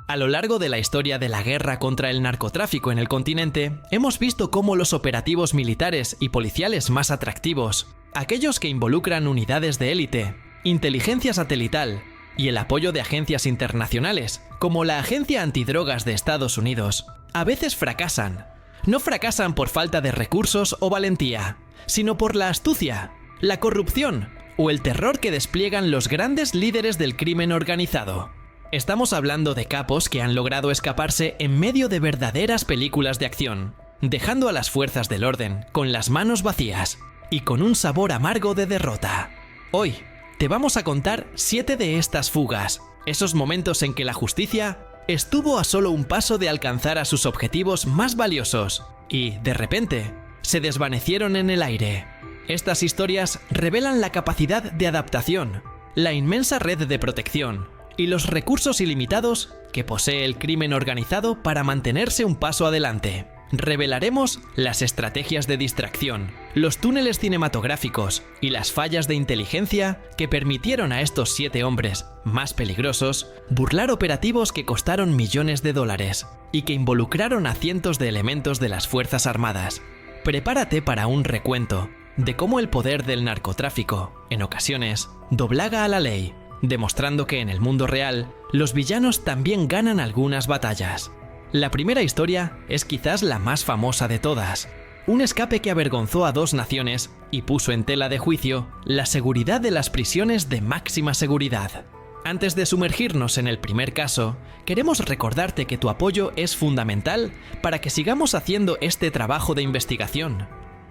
A lo largo de la historia de la guerra contra el narcotráfico en el continente, hemos visto cómo los operativos militares y policiales más atractivos, aquellos que involucran unidades de élite, inteligencia satelital y el apoyo de agencias internacionales, como la Agencia Antidrogas de Estados Unidos, a veces fracasan. No fracasan por falta de recursos o valentía, sino por la astucia, la corrupción o el terror que despliegan los grandes líderes del crimen organizado. Estamos hablando de capos que han logrado escaparse en medio de verdaderas películas de acción, dejando a las fuerzas del orden con las manos vacías y con un sabor amargo de derrota. Hoy te vamos a contar 7 de estas fugas, esos momentos en que la justicia estuvo a solo un paso de alcanzar a sus objetivos más valiosos y, de repente, se desvanecieron en el aire. Estas historias revelan la capacidad de adaptación, la inmensa red de protección y los recursos ilimitados que posee el crimen organizado para mantenerse un paso adelante. Revelaremos las estrategias de distracción, los túneles cinematográficos y las fallas de inteligencia que permitieron a estos 7 hombres más peligrosos burlar operativos que costaron millones de dólares y que involucraron a cientos de elementos de las Fuerzas Armadas. Prepárate para un recuento de cómo el poder del narcotráfico, en ocasiones, doblaga a la ley, demostrando que en el mundo real, los villanos también ganan algunas batallas. La primera historia es quizás la más famosa de todas. Un escape que avergonzó a 2 naciones y puso en tela de juicio la seguridad de las prisiones de máxima seguridad. Antes de sumergirnos en el primer caso, queremos recordarte que tu apoyo es fundamental para que sigamos haciendo este trabajo de investigación.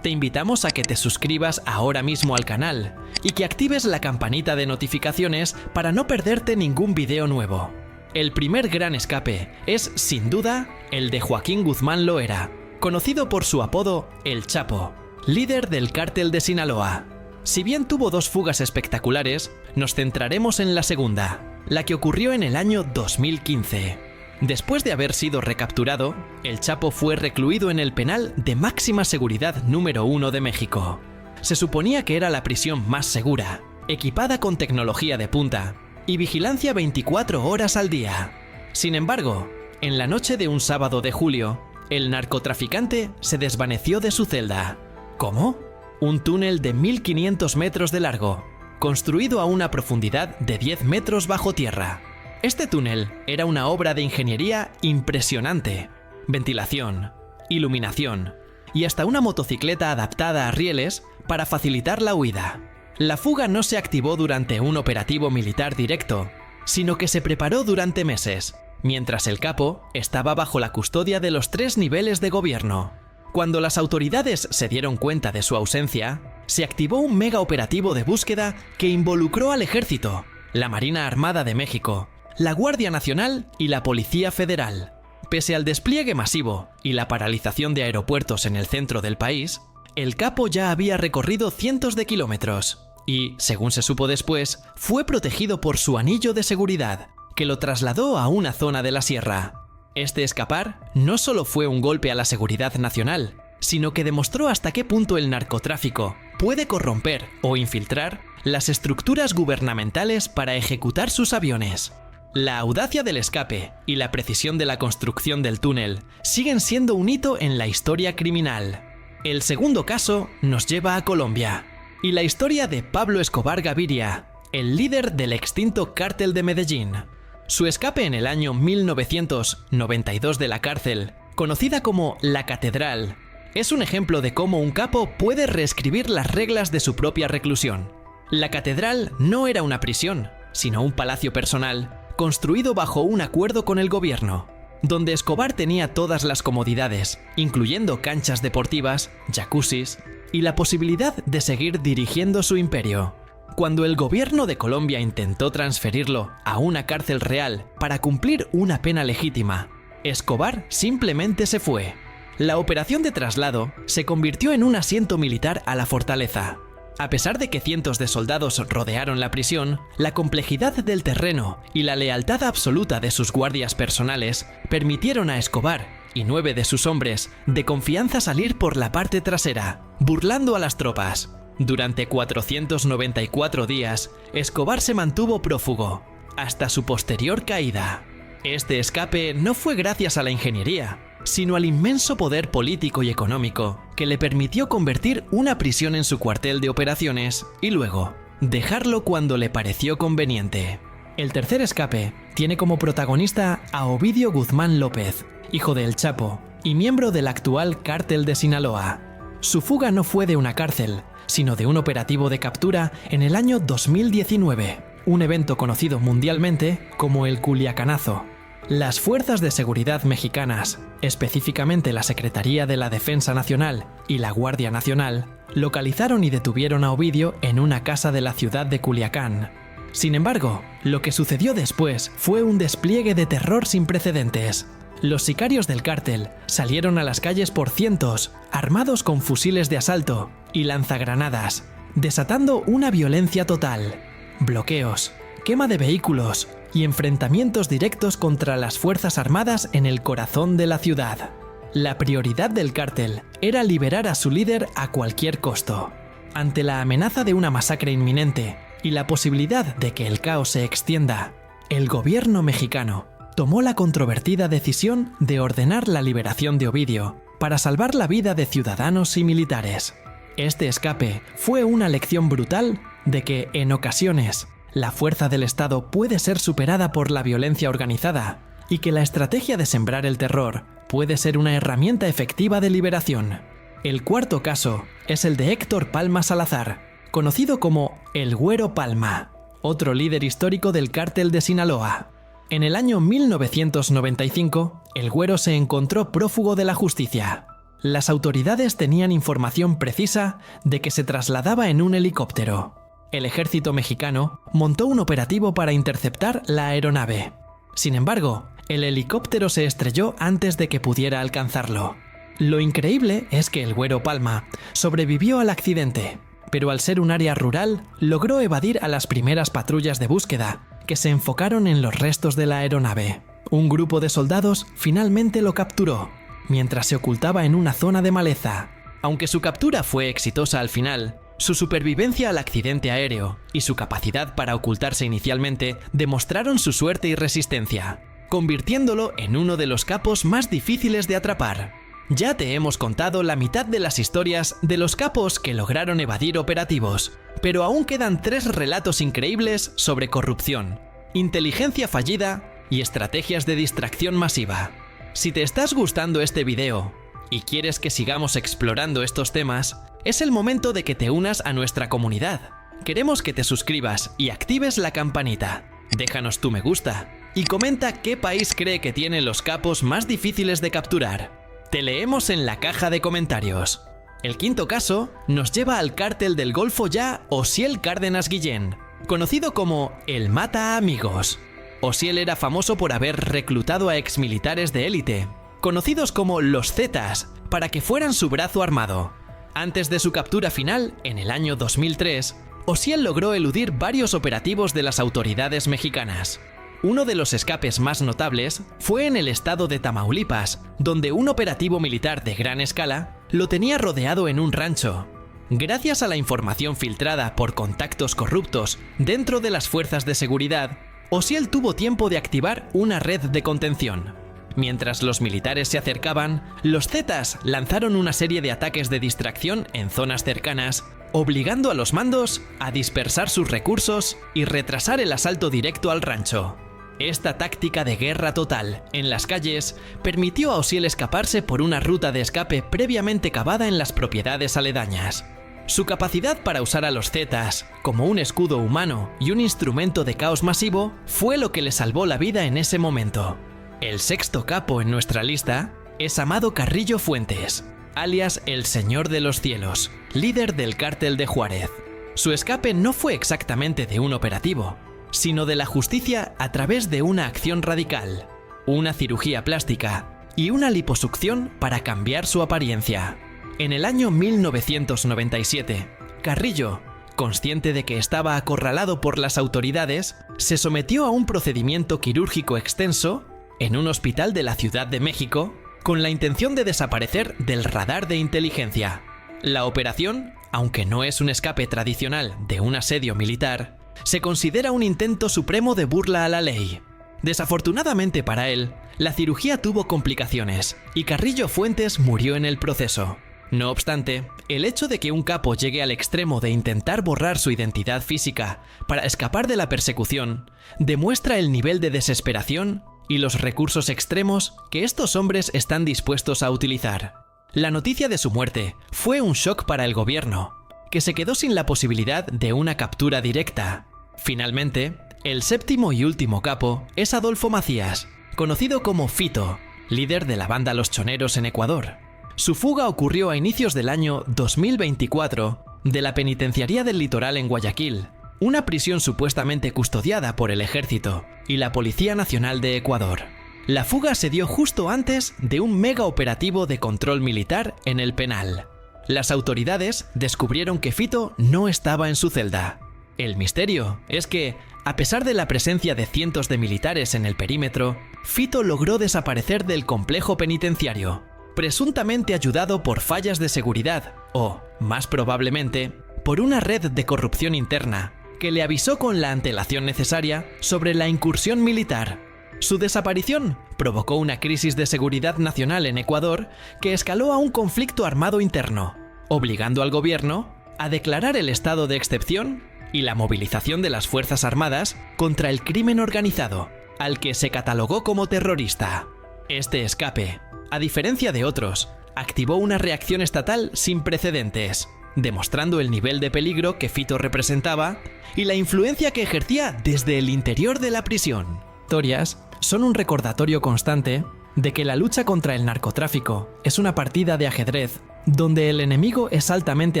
Te invitamos a que te suscribas ahora mismo al canal y que actives la campanita de notificaciones para no perderte ningún video nuevo. El primer gran escape es, sin duda, el de Joaquín Guzmán Loera, conocido por su apodo El Chapo, líder del cártel de Sinaloa. Si bien tuvo 2 fugas espectaculares, nos centraremos en la segunda, la que ocurrió en el año 2015. Después de haber sido recapturado, El Chapo fue recluido en el penal de máxima seguridad número 1 de México. Se suponía que era la prisión más segura, equipada con tecnología de punta y vigilancia 24 horas al día. Sin embargo, en la noche de un sábado de julio, el narcotraficante se desvaneció de su celda. ¿Cómo? Un túnel de 1500 metros de largo, construido a una profundidad de 10 metros bajo tierra. Este túnel era una obra de ingeniería impresionante. Ventilación, iluminación y hasta una motocicleta adaptada a rieles para facilitar la huida. La fuga no se activó durante un operativo militar directo, sino que se preparó durante meses, mientras el capo estaba bajo la custodia de los 3 niveles de gobierno. Cuando las autoridades se dieron cuenta de su ausencia, se activó un mega operativo de búsqueda que involucró al Ejército, la Marina Armada de México, la Guardia Nacional y la Policía Federal. Pese al despliegue masivo y la paralización de aeropuertos en el centro del país, el capo ya había recorrido cientos de kilómetros y, según se supo después, fue protegido por su anillo de seguridad, que lo trasladó a una zona de la sierra. Este escapar no solo fue un golpe a la seguridad nacional, sino que demostró hasta qué punto el narcotráfico puede corromper o infiltrar las estructuras gubernamentales para ejecutar sus aviones. La audacia del escape y la precisión de la construcción del túnel siguen siendo un hito en la historia criminal. El segundo caso nos lleva a Colombia, y la historia de Pablo Escobar Gaviria, el líder del extinto cártel de Medellín. Su escape en el año 1992 de la cárcel, conocida como La Catedral, es un ejemplo de cómo un capo puede reescribir las reglas de su propia reclusión. La Catedral no era una prisión, sino un palacio personal construido bajo un acuerdo con el gobierno, donde Escobar tenía todas las comodidades, incluyendo canchas deportivas, jacuzzis y la posibilidad de seguir dirigiendo su imperio. Cuando el gobierno de Colombia intentó transferirlo a una cárcel real para cumplir una pena legítima, Escobar simplemente se fue. La operación de traslado se convirtió en un asiento militar a la fortaleza. A pesar de que cientos de soldados rodearon la prisión, la complejidad del terreno y la lealtad absoluta de sus guardias personales permitieron a Escobar y 9 de sus hombres de confianza salir por la parte trasera, burlando a las tropas. Durante 494 días, Escobar se mantuvo prófugo, hasta su posterior caída. Este escape no fue gracias a la ingeniería, sino al inmenso poder político y económico que le permitió convertir una prisión en su cuartel de operaciones y luego dejarlo cuando le pareció conveniente. El tercer escape tiene como protagonista a Ovidio Guzmán López, hijo de El Chapo y miembro del actual Cártel de Sinaloa. Su fuga no fue de una cárcel, sino de un operativo de captura en el año 2019, un evento conocido mundialmente como el Culiacanazo. Las fuerzas de seguridad mexicanas, específicamente la Secretaría de la Defensa Nacional y la Guardia Nacional, localizaron y detuvieron a Ovidio en una casa de la ciudad de Culiacán. Sin embargo, lo que sucedió después fue un despliegue de terror sin precedentes. Los sicarios del cártel salieron a las calles por cientos, armados con fusiles de asalto y lanzagranadas, desatando una violencia total. Bloqueos, quema de vehículos y enfrentamientos directos contra las Fuerzas Armadas en el corazón de la ciudad. La prioridad del cártel era liberar a su líder a cualquier costo. Ante la amenaza de una masacre inminente y la posibilidad de que el caos se extienda, el gobierno mexicano tomó la controvertida decisión de ordenar la liberación de Ovidio para salvar la vida de ciudadanos y militares. Este escape fue una lección brutal de que, en ocasiones, la fuerza del Estado puede ser superada por la violencia organizada y que la estrategia de sembrar el terror puede ser una herramienta efectiva de liberación. El cuarto caso es el de Héctor Palma Salazar, conocido como el Güero Palma, otro líder histórico del Cártel de Sinaloa. En el año 1995, el Güero se encontró prófugo de la justicia. Las autoridades tenían información precisa de que se trasladaba en un helicóptero. El ejército mexicano montó un operativo para interceptar la aeronave. Sin embargo, el helicóptero se estrelló antes de que pudiera alcanzarlo. Lo increíble es que el Güero Palma sobrevivió al accidente, pero al ser un área rural, logró evadir a las primeras patrullas de búsqueda, que se enfocaron en los restos de la aeronave. Un grupo de soldados finalmente lo capturó, mientras se ocultaba en una zona de maleza. Aunque su captura fue exitosa al final, su supervivencia al accidente aéreo y su capacidad para ocultarse inicialmente demostraron su suerte y resistencia, convirtiéndolo en uno de los capos más difíciles de atrapar. Ya te hemos contado la mitad de las historias de los capos que lograron evadir operativos, pero aún quedan 3 relatos increíbles sobre corrupción, inteligencia fallida y estrategias de distracción masiva. Si te estás gustando este video y quieres que sigamos explorando estos temas, es el momento de que te unas a nuestra comunidad. Queremos que te suscribas y actives la campanita. Déjanos tu me gusta y comenta qué país cree que tiene los capos más difíciles de capturar. Te leemos en la caja de comentarios. El quinto caso nos lleva al cártel del Golfo Ya Osiel Cárdenas Guillén, conocido como el Mata Amigos. Osiel era famoso por haber reclutado a exmilitares de élite, conocidos como los Zetas, para que fueran su brazo armado. Antes de su captura final, en el año 2003, Osiel logró eludir varios operativos de las autoridades mexicanas. Uno de los escapes más notables fue en el estado de Tamaulipas, donde un operativo militar de gran escala lo tenía rodeado en un rancho. Gracias a la información filtrada por contactos corruptos dentro de las fuerzas de seguridad, Osiel tuvo tiempo de activar una red de contención. Mientras los militares se acercaban, los Zetas lanzaron una serie de ataques de distracción en zonas cercanas, obligando a los mandos a dispersar sus recursos y retrasar el asalto directo al rancho. Esta táctica de guerra total en las calles permitió a Osiel escaparse por una ruta de escape previamente cavada en las propiedades aledañas. Su capacidad para usar a los Zetas como un escudo humano y un instrumento de caos masivo fue lo que le salvó la vida en ese momento. El sexto capo en nuestra lista es Amado Carrillo Fuentes, alias el Señor de los Cielos, líder del Cártel de Juárez. Su escape no fue exactamente de un operativo, sino de la justicia a través de una acción radical, una cirugía plástica y una liposucción para cambiar su apariencia. En el año 1997, Carrillo, consciente de que estaba acorralado por las autoridades, se sometió a un procedimiento quirúrgico extenso en un hospital de la Ciudad de México con la intención de desaparecer del radar de inteligencia. La operación, aunque no es un escape tradicional de un asedio militar, se considera un intento supremo de burla a la ley. Desafortunadamente para él, la cirugía tuvo complicaciones y Carrillo Fuentes murió en el proceso. No obstante, el hecho de que un capo llegue al extremo de intentar borrar su identidad física para escapar de la persecución demuestra el nivel de desesperación y los recursos extremos que estos hombres están dispuestos a utilizar. La noticia de su muerte fue un shock para el gobierno, que se quedó sin la posibilidad de una captura directa. Finalmente, el séptimo y último capo es Adolfo Macías, conocido como Fito, líder de la banda Los Choneros en Ecuador. Su fuga ocurrió a inicios del año 2024 de la Penitenciaría del Litoral en Guayaquil, una prisión supuestamente custodiada por el Ejército y la Policía Nacional de Ecuador. La fuga se dio justo antes de un mega operativo de control militar en el penal. Las autoridades descubrieron que Fito no estaba en su celda. El misterio es que, a pesar de la presencia de cientos de militares en el perímetro, Fito logró desaparecer del complejo penitenciario, presuntamente ayudado por fallas de seguridad o, más probablemente, por una red de corrupción interna que le avisó con la antelación necesaria sobre la incursión militar. Su desaparición provocó una crisis de seguridad nacional en Ecuador que escaló a un conflicto armado interno, obligando al gobierno a declarar el estado de excepción y la movilización de las Fuerzas Armadas contra el crimen organizado, al que se catalogó como terrorista. Este escape, a diferencia de otros, activó una reacción estatal sin precedentes, demostrando el nivel de peligro que Fito representaba y la influencia que ejercía desde el interior de la prisión. Historias son un recordatorio constante de que la lucha contra el narcotráfico es una partida de ajedrez donde el enemigo es altamente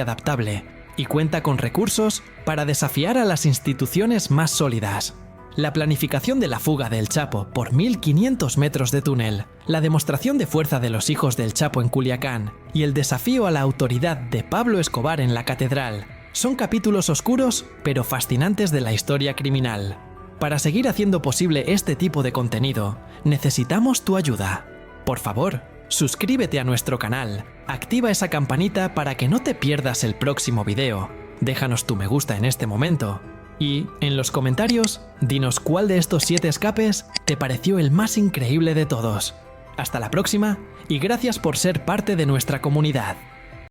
adaptable y cuenta con recursos para desafiar a las instituciones más sólidas. La planificación de la fuga del Chapo por 1500 metros de túnel, la demostración de fuerza de los hijos del Chapo en Culiacán y el desafío a la autoridad de Pablo Escobar en la Catedral son capítulos oscuros pero fascinantes de la historia criminal. Para seguir haciendo posible este tipo de contenido, necesitamos tu ayuda. Por favor, suscríbete a nuestro canal, activa esa campanita para que no te pierdas el próximo video, déjanos tu me gusta en este momento y, en los comentarios, dinos cuál de estos 7 escapes te pareció el más increíble de todos. Hasta la próxima y gracias por ser parte de nuestra comunidad.